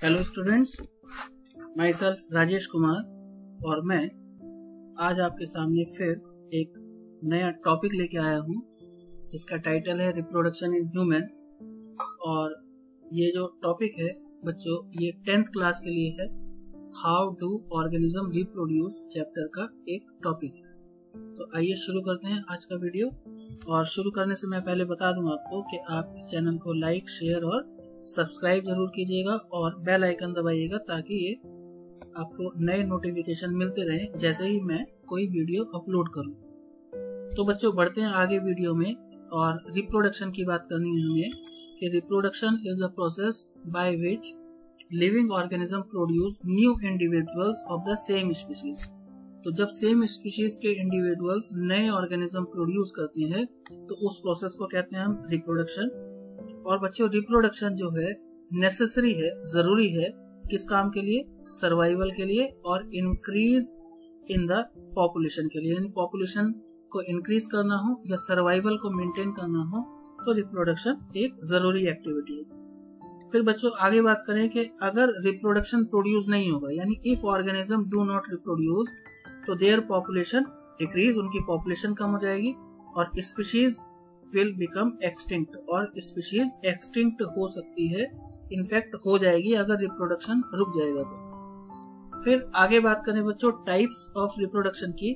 Hello students, my self Rajesh Kumar और मैं आज आपके सामने फिर एक नया टॉपिक लेके आया हूँ जिसका टाइटल है रिप्रोडक्शन इन ह्यूमन। और ये जो टॉपिक है बच्चों, ये 10th क्लास के लिए है। How do organism reproduce chapter का एक टॉपिक है। तो आइए शुरू करते हैं आज का वीडियो। और शुरू करने से मैं पहले बता दूं आपको कि आप इस चैनल को लाइक, शेयर और सब्सक्राइब जरूर कीजिएगा और बेल आइकन दबाइएगा ताकि ये आपको नए नोटिफिकेशन मिलते रहें जैसे ही मैं कोई वीडियो अपलोड करूं। तो बच्चों बढ़ते हैं आगे वीडियो में और रिप्रोडक्शन की बात करनी है हमें कि reproduction is the process by which living organism produce new individuals of the same species. तो जब सेम स्पीशीज के इंडिविजुअल्स नए ऑर्गेनिज्म प्रोड्यूस करते हैं तो उस प्रोसेस को कहते हैं हम रिप्रोडक्शन। और बच्चों रिप्रोडक्शन जो है नेसेसरी है, जरूरी है किस काम के लिए? सर्वाइवल के लिए और इंक्रीज इन द पॉपुलेशन के लिए। यानी पॉपुलेशन को इंक्रीज करना हो या सर्वाइवल को मेंटेन करना हो तो रिप्रोडक्शन एक जरूरी एक्टिविटी है। फिर बच्चों आगे बात करें कि अगर रिप्रोडक्शन प्रोड्यूस नहीं होगा, यानी if organism do not reproduce तो देयर पॉपुलेशन डिक्रीज, उनकी पॉपुलेशन कम हो जाएगी और स्पीशीज विल बिकम एक्सटिंक्ट, और स्पीशीज एक्सटिंक्ट हो सकती है, इनफैक्ट हो जाएगी अगर रिप्रोडक्शन रुक जाएगा तो। फिर आगे बात करें बच्चों टाइप्स ऑफ रिप्रोडक्शन की,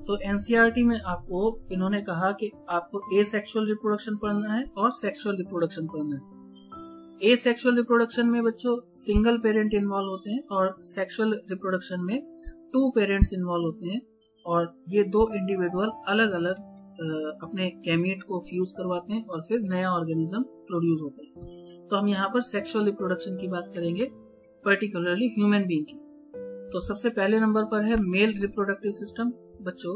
तो एनसीईआरटी में आपको इन्होंने कहा कि आपको एसेक्सुअल रिप्रोडक्शन पढ़ना है और सेक्सुअल रिप्रोडक्शन पढ़ना है। एसेक्सुअल रिप्रोडक्शन में बच्चों सिंगल पेरेंट इन्वॉल्व होते हैं और सेक्सुअल रिप्रोडक्शन में 2 पेरेंट्स इन्वॉल्व होते हैं और ये 2 इंडिविजुअल अलग अलग अपने गैमीट को फ्यूज करवाते हैं और फिर नया ऑर्गेनिज्म प्रोड्यूस होता है। तो हम यहाँ पर सेक्सुअल रिप्रोडक्शन की बात करेंगे, पर्टिकुलरली ह्यूमन बीइंग की। तो सबसे पहले नंबर पर है मेल रिप्रोडक्टिव सिस्टम बच्चों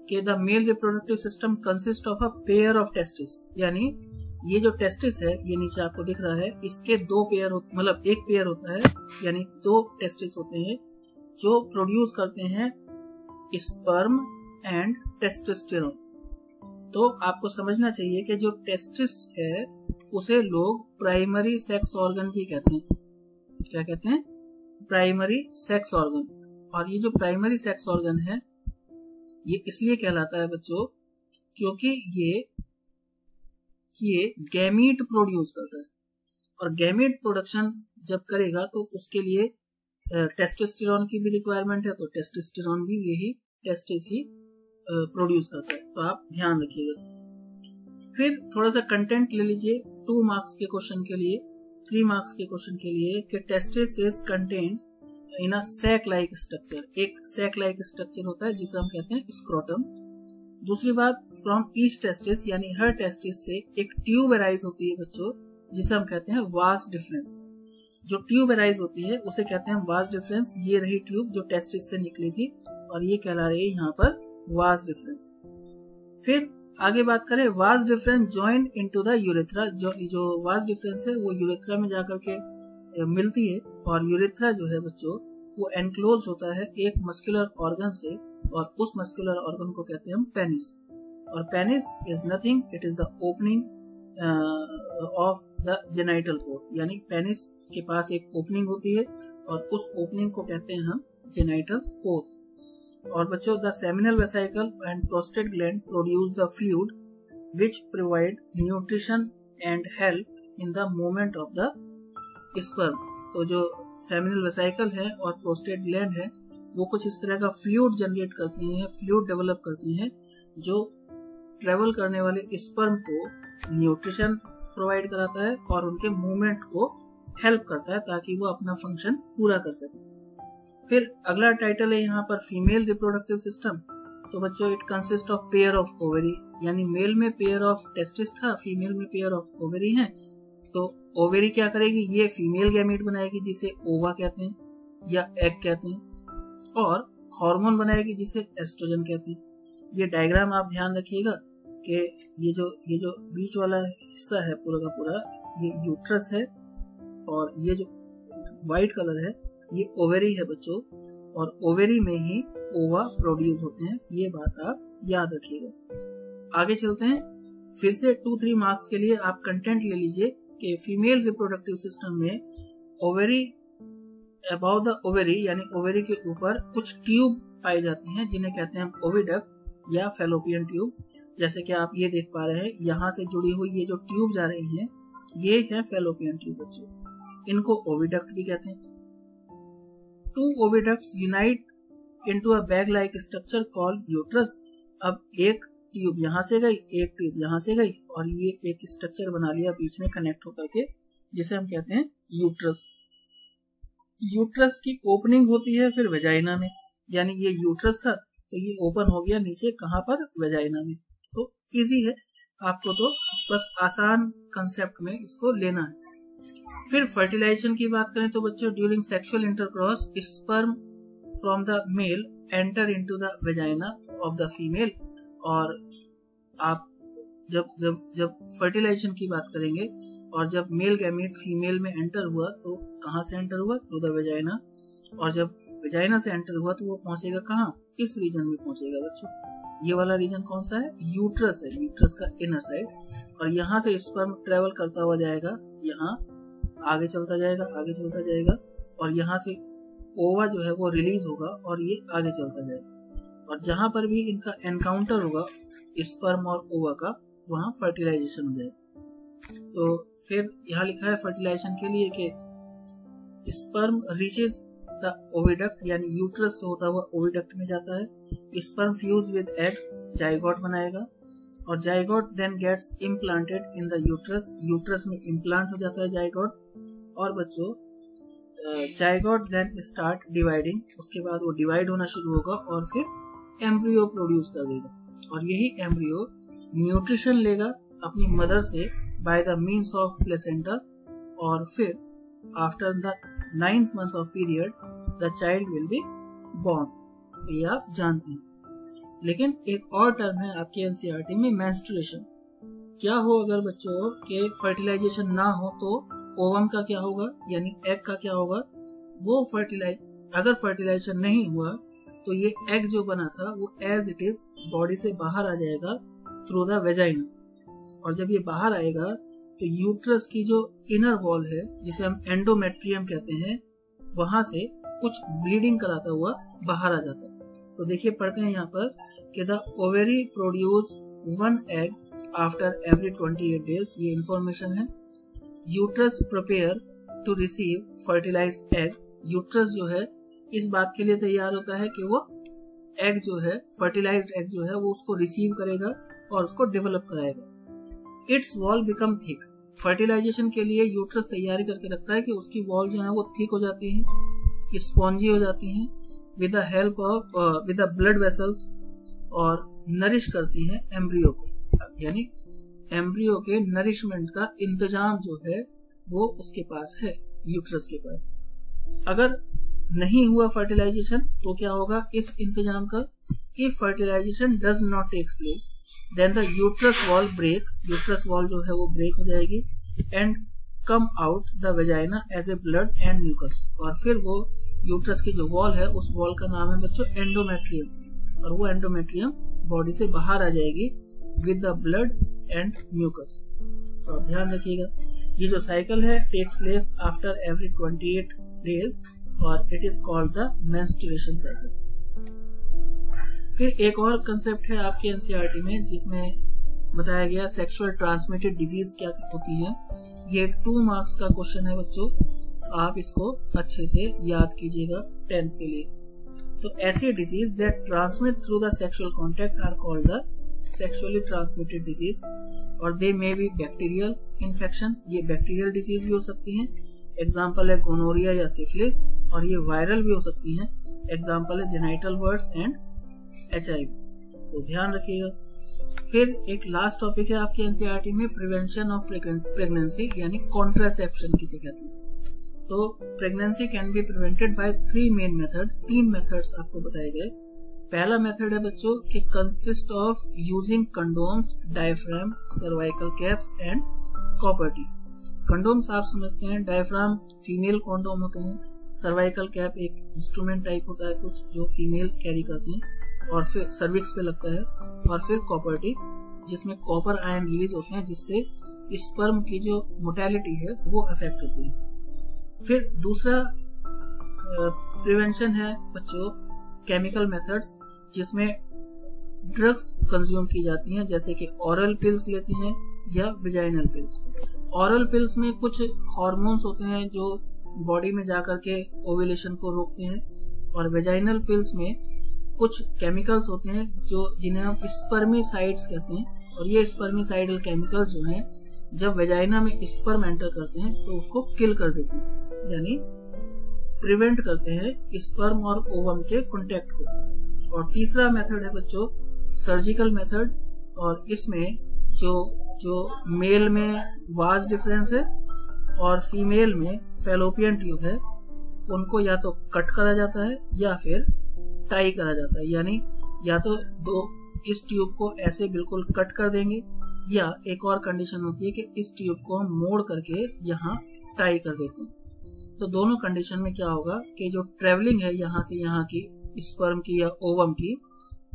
के the male reproductive system consist of a pair of testis. यानी ये जो टेस्टिस है, ये नीचे आपको दिख रहा है, इसके 2 पेयर मतलब एक पेयर होता है, यानी 2 टेस्टिस होते हैं जो प्रोड्यूस करते हैं स्पर्म एंड टेस्टोस्टेरोन। तो आपको समझना चाहिए कि जो टेस्टिस है उसे लोग प्राइमरी सेक्स ऑर्गन भी कहते हैं। क्या कहते हैं? Primary sex organ. और ये जो प्राइमरी सेक्स ऑर्गन है ये इसलिए कहलाता है बच्चों क्योंकि ये गैमीट प्रोड्यूस करता है और गैमीट प्रोडक्शन जब करेगा तो उसके लिए टेस्टोस्टेरोन की भी रिक्वायरमेंट है, तो टेस्टोस्टेरोन भी यही टेस्टिस ही प्रोड्यूस करता है, तो आप ध्यान रखिएगा। फिर थोड़ा सा कंटेंट ले लीजिए 2 मार्क्स के क्वेश्चन के लिए, 3 मार्क्स के क्वेश्चन के लिए कि testis is contained in a sac like structure. एक सैक लाइक स्ट्रक्चर होता है जिसे हम कहते हैं स्क्रोटम। दूसरी बात, फ्रॉम ईच टेस्टिस यानी हर टेस्टिस से एक ट्यूब अराइज होती है बच्चों जिसे हम कहते हैं वास डिफरेंस। जो ट्यूब अराइज होती है उसे कहते हैं वास डिफरेंस। ये रही ट्यूब जो टेस्टिस से निकली थी और ये कहला रही है यहाँ पर वास डिफरेंस। फिर आगे बात करें vas deferens join into the urethra. जो वास डिफरेंस है वो यूरेथ्रा में जाकर के मिलती है और यूरेथ्रा जो है बच्चों वो एनक्लोज होता है एक मस्कुलर ऑर्गन से और उस मस्कुलर ऑर्गन को कहते हैं हम पेनिस। और penis is nothing, it is the opening of the genital port. यानी पेनिस के पास एक ओपनिंग होती है और उस ओपनिंग को कहते हैं हम जेनाइटल पोर्ट। और बच्चों the seminal vesicle and prostate gland produce the fluid which provide nutrition and help in the movement of the sperm. तो जो सेमिनल वेसिकल है और प्रोस्टेट ग्लैंड है वो कुछ इस तरह का फ्लूइड जनरेट करती हैं, फ्लूइड डेवलप करती हैं जो ट्रेवल करने वाले स्पर्म को न्यूट्रिशन प्रोवाइड कराता है और उनके मूवमेंट को हेल्प करता है ताकि वो अपना फंक्शन पूरा कर सके। फिर अगला टाइटल है यहाँ पर फीमेल रिप्रोडक्टिव सिस्टम। तो बच्चों it consist of pair of ovary. यानी मेल में पेयर ऑफ टेस्टिस था, फीमेल में पेयर ऑफ ओवरी है। तो ओवरी क्या करेगी? ये फीमेल गैमीट बनाएगी जिसे ओवा कहते हैं या एग कहते हैं, और हार्मोन बनाएगी जिसे एस्ट्रोजन कहते हैं। ये डायग्राम आप ध्यान रखिएगा कि ये जो बीच वाला हिस्सा है पूरा का पूरा ये यूट्रस है और ये जो व्हाइट कलर है ये ओवेरी है बच्चों, और ओवेरी में ही ओवा प्रोड्यूस होते हैं। ये बात आप याद रखिएगा। आगे चलते हैं, फिर से 2-3 मार्क्स के लिए आप कंटेंट ले लीजिए कि फीमेल रिप्रोडक्टिव सिस्टम में ओवेरी अबाउट द ओवेरी यानी ओवेरी के ऊपर कुछ ट्यूब पाई जाती हैं जिन्हें कहते हैं ओविडक्ट या फेलोपियन ट्यूब। जैसे कि आप ये देख पा रहे हैं, यहाँ से जुड़ी हुई ये जो ट्यूब जा रही हैं ये है फेलोपियन ट्यूब बच्चों, इनको ओविडक्ट भी कहते हैं। Two oviducts unite into a bag like structure called uterus. अब एक ट्यूब यहाँ से गई, एक ट्यूब यहाँ से गई और ये एक स्ट्रक्चर बना लिया बीच में कनेक्ट होकर के, जिसे हम कहते हैं यूट्रस। यूट्रस की ओपनिंग होती है फिर वेजाइना में, यानी ये यूट्रस था तो ये ओपन हो गया नीचे, कहाँ पर, वेजाइना में। तो इजी है, आपको तो बस आसान कंसेप्ट में इसको लेना है। फिर फर्टिलाइजेशन की बात करें तो बच्चों, during sexual intercourse sperm from the male enter into the vagina of the female. और आप जब फर्टिलाइजेशन की बात करेंगे और जब मेल गैमेट फीमेल में एंटर हुआ तो कहाँ से एंटर हुआ, थ्रू द वेजाइना। और जब वेजाइना से एंटर हुआ तो वो पहुंचेगा कहाँ, इस रीजन में पहुंचेगा बच्चों। ये वाला रीजन कौन सा है, यूट्रस है, यूट्रस का इनर साइड। और यहाँ से स्पर्म ट्रेवल करता हुआ जाएगा, यहाँ आगे चलता जाएगा, आगे चलता जाएगा और यहाँ से ओवा जो है वो रिलीज होगा और ये आगे चलता जाएगा। और जहां पर भी इनका एनकाउंटर होगा स्पर्म और ओवा का, वहां फर्टिलाइजेशन हो जाएगा। तो फिर यहाँ लिखा है फर्टिलाइजेशन के लिए कि स्पर्म रीचेज द ओविडक्ट, यानी यूट्रस से होता हुआ ओविडक्ट में जाता है। Sperm fuse with egg, zygote बनाएगा और zygote then gets implanted in the uterus, uterus में इम्प्लांट हो जाता है जाइगोट। और बच्चों जाइगोट देन स्टार्ट डिवाइडिंग, उसके बाद वो डिवाइड होना शुरू होगा और फिर एम्ब्रियो प्रोड्यूस कर देगा। और यही एम्ब्रियो न्यूट्रिशन लेगा अपनी मदर से by the means of placenta. और फिर after the 9th month of period the child will be born. तो ये आप जानते हैं। लेकिन एक और टर्म है आपके एनसीईआरटी में, मेंस्ट्रुएशन। क्या हो अगर बच्चों के फर्टिलाइजेशन ना हो तो ओवम का क्या होगा, यानी एग का क्या होगा, वो अगर फर्टिलाइजेशन नहीं हुआ तो ये एग जो बना था वो एज इट इज बॉडी से बाहर आ जाएगा थ्रू द वेजाइना। और जब ये बाहर आएगा तो यूट्रस की जो इनर वॉल है, जिसे हम एंडोमेट्रियम कहते हैं, वहां से कुछ ब्लीडिंग कराता हुआ बाहर आ जाता है। तो देखिए पढ़ते हैं यहाँ पर कि the ovary produce 1 egg after every 28 days, ये इंफॉर्मेशन है। Uterus prepare to receive fertilised egg, uterus जो है इस बात के लिए तैयार होता है कि वो एग जो है, फर्टिलाइज्ड एग जो है, वो उसको रिसीव करेगा और उसको डेवलप कराएगा। Its wall become thick, fertilisation के लिए यूट्रस तैयारी करके रखता है कि उसकी वॉल जो है वो थिक हो जाती है, स्पॉन्जी हो जाती है with the help of with the blood vessels, और नरिश करती हैं एम्ब्रियो को, यानी एम्ब्रियो के नरिशमेंट का इंतजाम जो है वो उसके पास है, यूट्रस के पास। अगर नहीं हुआ फर्टिलाइजेशन तो क्या होगा इस इंतजाम का, if fertilisation does not take place then the uterus wall break, uterus wall जो है वो ब्रेक हो जाएगी and come out the vagina as a blood and mucus. और फिर वो यूट्रस की जो वॉल है उस वॉल का नाम है बच्चों एंडोमेट्रियम, और वो एंडोमेट्रियम बॉडी से बाहर आ जाएगी with the blood and mucus. तो आप ध्यान रखिएगा, ये जो साइकिल है takes place after every 28 days और it is called the menstruation cycle. फिर एक और कंसेप्ट है आपके एनसीईआरटी में जिसमें बताया गया सेक्सुअल ट्रांसमिटेड डिजीज क्या होती है। ये 2 मार्क्स का क्वेश्चन है बच्चों, आप इसको अच्छे से याद कीजिएगा 10th के लिए। तो ऐसे disease that transmit through the sexual contact are called the sexually transmitted disease, और they may be bacterial infection, ये बैक्टीरियल डिजीज भी हो सकती हैं, एग्जाम्पल है गोनोरिया या सिफिलिस, और ये वायरल भी हो सकती हैं, एग्जाम्पल है जेनाइटल वर्ड्स एंड HIV। तो ध्यान रखिएगा। फिर एक लास्ट टॉपिक है आपके एनसीईआरटी में, प्रिवेंशन ऑफ प्रेगनेंसी यानी कॉन्ट्रासेप्शन किसे कहते हैं। तो pregnancy can be prevented by 3 main method, 3 methods आपको बताए गए। पहला मेथड है बच्चों कि consist of using condoms, diaphragm, cervical caps and copper T. Condoms आप समझते हैं, डायफ्राम फीमेल कंडोम होते हैं, सर्वाइकल कैप एक इंस्ट्रूमेंट टाइप होता है कुछ जो फीमेल कैरी करती हैं और फिर सर्विक्स पे लगता है, और फिर कॉपर टी जिसमें कॉपर आयन रिलीज होते हैं जिससे स्पर्म की जो मोटेलिटी है वो अफेक्ट होती है। फिर दूसरा प्रिवेंशन है बच्चों केमिकल मेथड्स, जिसमें ड्रग्स कंज्यूम की जाती हैं, जैसे कि ओरल पिल्स लेते हैं या वेजाइनल पिल्स। ओरल पिल्स में कुछ हार्मोन्स होते हैं जो बॉडी में जाकर के ओव्यूलेशन को रोकते हैं, और वेजाइनल पिल्स में कुछ केमिकल्स होते हैं जो जिन्हें हम स्पर्मिसाइड्स कहते हैं, और ये स्पर्मिसाइडल केमिकल्स जो हैं जब वेजाइना में स्पर्म एंटर करते हैं तो उसको किल कर देते हैं, यानी प्रिवेंट करते हैं स्पर्म और ओवम के कांटेक्ट को। और तीसरा मेथड है बच्चों सर्जिकल मेथड, और इसमें जो मेल में वाज डिफरेंस है और फीमेल में फैलोपियन ट्यूब है, उनको या तो कट करा जाता है या फिर टाई करा जाता है, यानी या तो इस ट्यूब को ऐसे बिल्कुल कट कर देंगे, या एक और कंडीशन होती है कि इस ट्यूब को हम मोड़ करके यहाँ टाई कर देते हैं। तो दोनों कंडीशन में क्या होगा कि जो ट्रेवलिंग है यहाँ से यहाँ की स्पर्म की या ओवम की,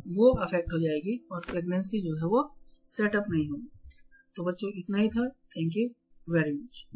वो अफेक्ट हो जाएगी और प्रेगनेंसी जो है वो सेटअप नहीं होगी। तो बच्चों इतना ही था। Thank you very much.